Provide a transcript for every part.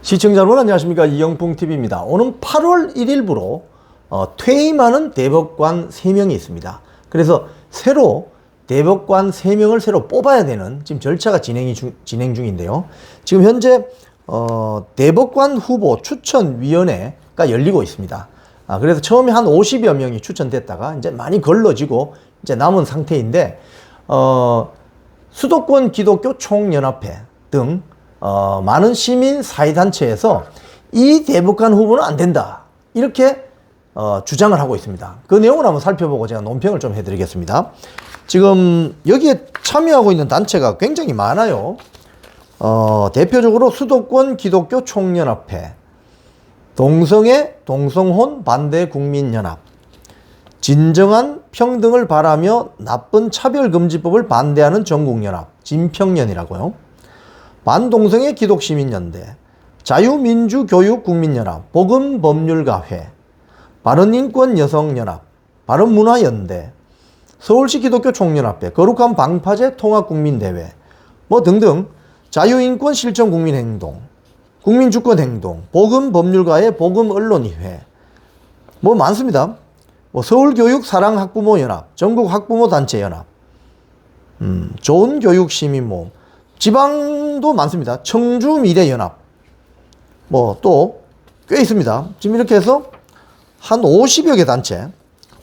시청자 여러분 안녕하십니까. 이영풍TV입니다. 오는 8월 1일부로 퇴임하는 대법관 3명이 있습니다. 그래서 새로 대법관 3명을 새로 뽑아야 되는 지금 절차가 진행 중인데요. 지금 현재 대법관 후보 추천위원회가 열리고 있습니다. 그래서 처음에 한 50여 명이 추천됐다가 이제 많이 걸러지고 이제 남은 상태인데 수도권 기독교 총연합회 등 많은 시민 사회단체에서 이 대법관 후보는 안 된다 이렇게 주장을 하고 있습니다. 그 내용을 한번 살펴보고 제가 논평을 좀 해드리겠습니다. 지금 여기에 참여하고 있는 단체가 굉장히 많아요. 대표적으로 수도권 기독교 총연합회, 동성애 동성혼 반대 국민연합, 진정한 평등을 바라며 나쁜 차별금지법을 반대하는 전국연합 진평연이라고요. 반동성애 기독시민연대, 자유민주교육국민연합, 복음법률가회, 바른인권여성연합, 바른문화연대, 서울시 기독교 총연합회, 거룩한 방파제 통합국민대회 뭐 등등 자유인권 실천국민행동, 국민주권행동, 복음법률가회, 복음언론의회 뭐 많습니다. 뭐 서울교육사랑학부모연합, 전국학부모단체연합, 좋은교육시민모험, 지방도 많습니다. 청주미래연합 뭐 또 꽤 있습니다. 지금 이렇게 해서 한 50여 개 단체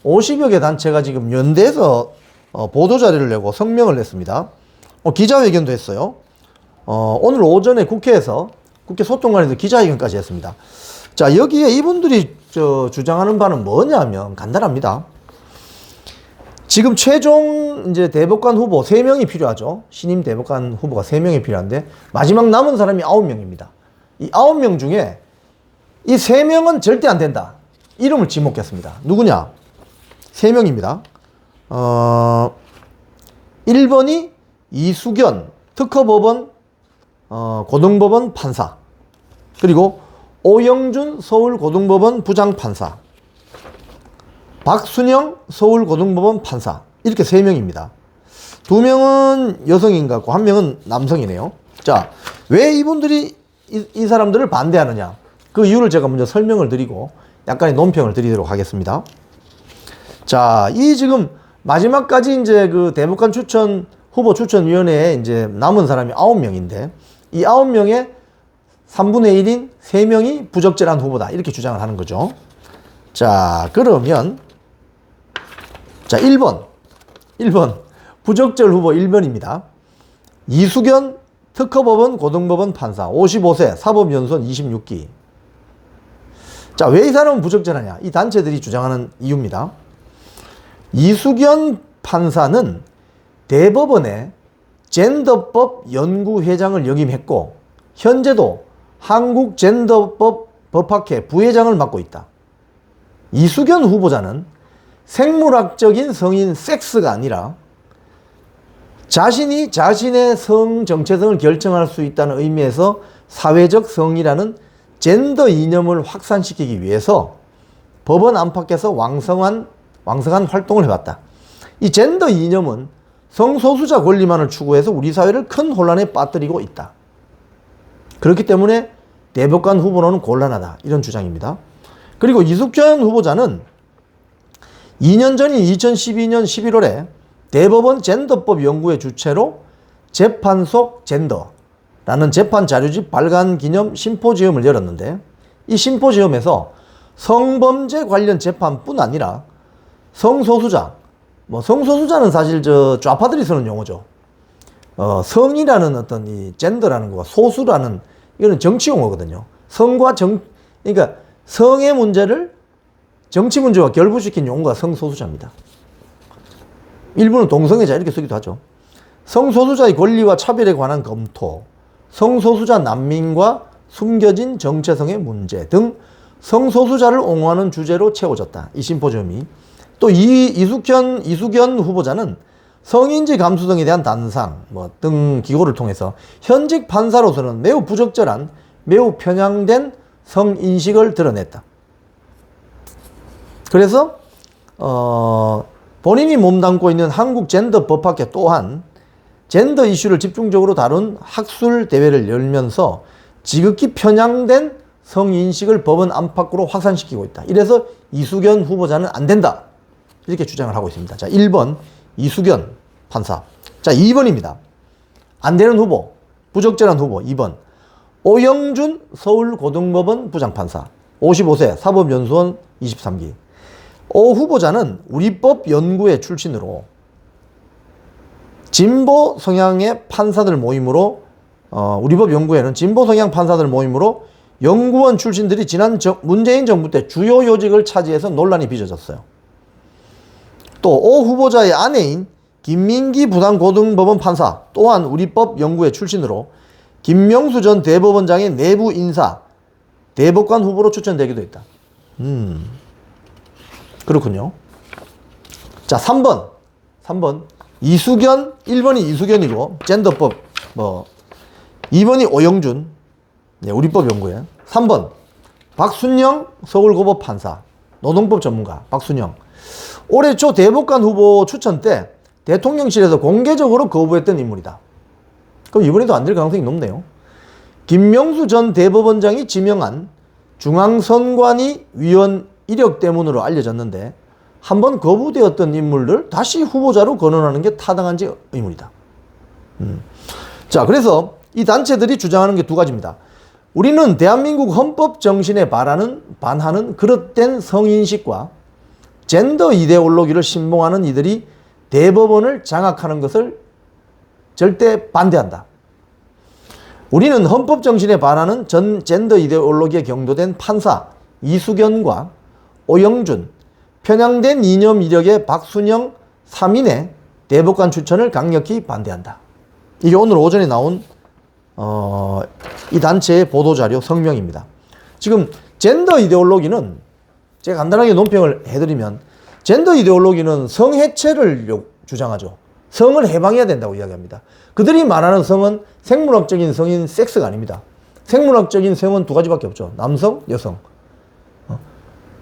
50여 개 단체가 지금 연대에서 보도자료를 내고 성명을 냈습니다. 기자회견도 했어요. 오늘 오전에 국회에서 국회 소통관에서 기자회견까지 했습니다. 자, 여기에 이분들이 주장하는 바는 뭐냐면 간단합니다. 지금 최종 이제 대법관 후보 3명이 필요하죠. 신임 대법관 후보가 3명이 필요한데 마지막 남은 사람이 9명입니다. 이 9명 중에 이 3명은 절대 안 된다. 이름을 지목했습니다. 누구냐? 3명입니다. 1번이 이수견 특허법원 고등법원 판사, 그리고 오영준 서울고등법원 부장판사, 박순영 서울고등법원 판사, 이렇게 3명입니다. 2명은 여성인 것 같고 1명은 남성이네요. 자, 왜 이분들이 이 사람들을 반대하느냐, 그 이유를 제가 먼저 설명을 드리고 약간의 논평을 드리도록 하겠습니다. 자, 이 지금 마지막까지 이제 그 대법관 후보 추천위원회에 이제 남은 사람이 9명인데 이 9명의 3분의 1인 3명이 부적절한 후보다 이렇게 주장을 하는 거죠. 자, 그러면 자, 1번 부적절 후보 1번입니다. 이수견 특허법원 고등법원 판사 55세 사법연수원 26기. 자, 왜 이 사람은 부적절하냐? 이 단체들이 주장하는 이유입니다. 이수견 판사는 대법원의 젠더법 연구회장을 역임했고 현재도 한국젠더법 법학회 부회장을 맡고 있다. 이수견 후보자는 생물학적인 성인 섹스가 아니라 자신이 자신의 성 정체성을 결정할 수 있다는 의미에서 사회적 성이라는 젠더 이념을 확산시키기 위해서 법원 안팎에서 왕성한 활동을 해왔다. 이 젠더 이념은 성소수자 권리만을 추구해서 우리 사회를 큰 혼란에 빠뜨리고 있다. 그렇기 때문에 대법관 후보로는 곤란하다. 이런 주장입니다. 그리고 이숙현 후보자는 2년 전인 2012년 11월에 대법원 젠더법 연구회 주최로 재판 속 젠더라는 재판 자료집 발간 기념 심포지엄을 열었는데 이 심포지엄에서 성범죄 관련 재판뿐 아니라 성소수자, 성소수자는 사실 좌파들이 쓰는 용어죠. 성이라는 어떤 이 젠더라는 거가 소수라는 이거는 정치 용어거든요. 그러니까 성의 문제를 정치 문제와 결부시킨 용어가 성소수자입니다. 일부는 동성애자 이렇게 쓰기도 하죠. 성소수자의 권리와 차별에 관한 검토, 성소수자 난민과 숨겨진 정체성의 문제 등 성소수자를 옹호하는 주제로 채워졌다. 이 심포지엄이. 또 이수견 후보자는 성인지 감수성에 대한 단상 등 기고를 통해서 현직 판사로서는 매우 부적절한, 매우 편향된 성인식을 드러냈다. 그래서 본인이 몸담고 있는 한국젠더법학회 또한 젠더 이슈를 집중적으로 다룬 학술 대회를 열면서 지극히 편향된 성인식을 법원 안팎으로 확산시키고 있다. 이래서 이수견 후보자는 안 된다. 이렇게 주장을 하고 있습니다. 자, 1번 이수견 판사. 자, 2번입니다. 안 되는 후보, 부적절한 후보. 2번 오영준 서울고등법원 부장판사. 55세 사법연수원 23기. 오 후보자는 우리법 연구회 출신으로 진보 성향의 판사들 모임으로 우리법 연구회는 진보 성향 판사들 모임으로 연구원 출신들이 지난 문재인 정부 때 주요 요직을 차지해서 논란이 빚어졌어요. 또 오 후보자의 아내인 김민기 부산고등법원 판사 또한 우리법 연구회 출신으로 김명수 전 대법원장의 내부 인사 대법관 후보로 추천되기도 했다. 그렇군요. 자, 3번 이수견. 1번이 이수견이고 젠더법 2번이 오영준 우리법 연구회. 3번 박순영 서울고법 판사 노동법 전문가 박순영. 올해 초 대법관 후보 추천 때 대통령실에서 공개적으로 거부했던 인물이다. 그럼 이번에도 안 될 가능성이 높네요. 김명수 전 대법원장이 지명한 중앙선관위 위원 이력 때문으로 알려졌는데 한번 거부되었던 인물을 다시 후보자로 거론하는 게 타당한지 의문이다. 자, 그래서 이 단체들이 주장하는 게 두 가지입니다. 우리는 대한민국 헌법 정신에 반하는 그릇된 성인식과 젠더 이데올로기를 신봉하는 이들이 대법원을 장악하는 것을 절대 반대한다. 우리는 헌법 정신에 반하는 젠더 이데올로기에 경도된 판사 이수견과 오영준, 편향된 이념 이력의 박순영 3인의 대법관 추천을 강력히 반대한다. 이게 오늘 오전에 나온 이 단체의 보도자료 성명입니다. 지금 젠더 이데올로기는 제가 간단하게 논평을 해드리면 젠더 이데올로기는 성해체를 주장하죠. 성을 해방해야 된다고 이야기합니다. 그들이 말하는 성은 생물학적인 성인 섹스가 아닙니다. 생물학적인 성은 두 가지밖에 없죠. 남성, 여성.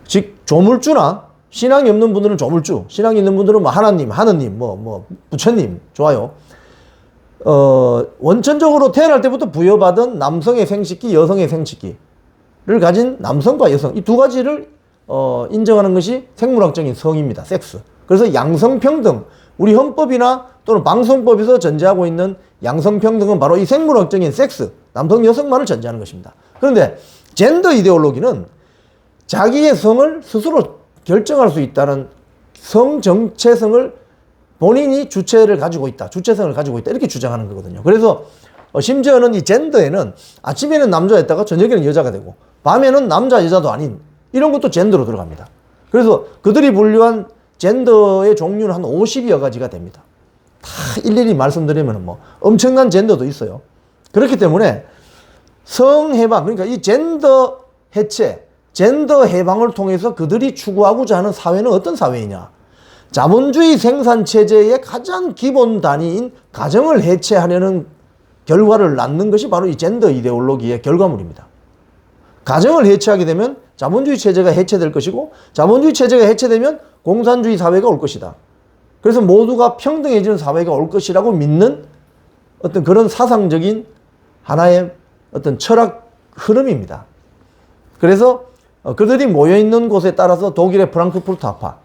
즉 조물주나 신앙이 없는 분들은 조물주, 신앙이 있는 분들은 뭐 하나님, 하느님, 부처님 좋아요. 원천적으로 태어날 때부터 부여받은 남성의 생식기, 여성의 생식기를 가진 남성과 여성 이 두 가지를 인정하는 것이 생물학적인 성입니다. 섹스. 그래서 양성평등, 우리 헌법이나 또는 방송법에서 전제하고 있는 양성평등은 바로 이 생물학적인 섹스, 남성, 여성만을 전제하는 것입니다. 그런데 젠더 이데올로기는 자기의 성을 스스로 결정할 수 있다는 성 정체성을 본인이 주체성을 가지고 있다 이렇게 주장하는 거거든요. 그래서 심지어는 이 젠더에는 아침에는 남자였다가 저녁에는 여자가 되고 밤에는 남자 여자도 아닌 이런 것도 젠더로 들어갑니다. 그래서 그들이 분류한 젠더의 종류는 한 50여 가지가 됩니다. 다 일일이 말씀드리면 엄청난 젠더도 있어요. 그렇기 때문에 성해방, 그러니까 이 젠더 해체, 젠더 해방을 통해서 그들이 추구하고자 하는 사회는 어떤 사회이냐? 자본주의 생산체제의 가장 기본 단위인 가정을 해체하려는 결과를 낳는 것이 바로 이 젠더 이데올로기의 결과물입니다. 가정을 해체하게 되면 자본주의 체제가 해체될 것이고 자본주의 체제가 해체되면 공산주의 사회가 올 것이다. 그래서 모두가 평등해지는 사회가 올 것이라고 믿는 어떤 그런 사상적인 하나의 어떤 철학 흐름입니다. 그래서 그들이 모여있는 곳에 따라서 독일의 프랑크푸르트 아파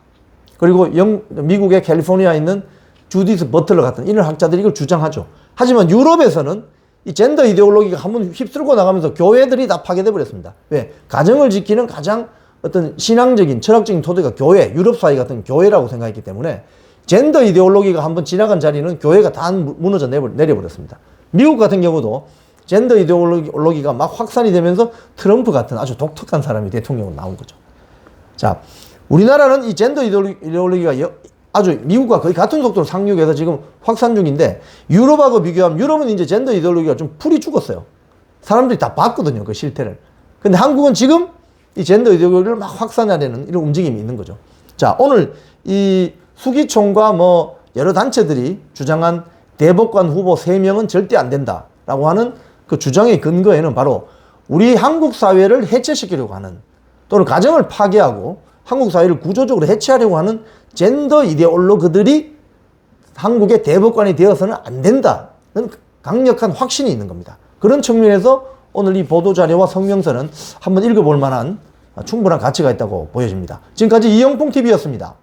그리고 미국의 캘리포니아에 있는 주디스 버틀러 같은 이런 학자들이 이걸 주장하죠. 하지만 유럽에서는 이 젠더 이데올로기가 한번 휩쓸고 나가면서 교회들이 다 파괴돼 버렸습니다. 왜? 가정을 지키는 가장 어떤 신앙적인 철학적인 토대가 교회, 유럽 사회 같은 교회라고 생각했기 때문에 젠더 이데올로기가 한번 지나간 자리는 교회가 다 무너져 내려버렸습니다. 미국 같은 경우도 젠더 이데올로기가 막 확산이 되면서 트럼프 같은 아주 독특한 사람이 대통령으로 나온 거죠. 자, 우리나라는 이 젠더 이데올로기가 아주 미국과 거의 같은 속도로 상륙해서 지금 확산 중인데 유럽하고 비교하면 유럽은 이제 젠더 이데올로기가 좀 풀이 죽었어요. 사람들이 다 봤거든요, 그 실태를. 근데 한국은 지금 이 젠더 이데올로기를 막 확산하려는 이런 움직임이 있는 거죠. 자, 오늘 이 수기총과 여러 단체들이 주장한 대법관 후보 3명은 절대 안 된다라고 하는 그 주장의 근거에는 바로 우리 한국 사회를 해체시키려고 하는 또는 가정을 파괴하고 한국 사회를 구조적으로 해체하려고 하는 젠더 이데올로그들이 한국의 대법관이 되어서는 안 된다는 강력한 확신이 있는 겁니다. 그런 측면에서 오늘 이 보도자료와 성명서는 한번 읽어볼 만한 충분한 가치가 있다고 보여집니다. 지금까지 이영풍TV였습니다.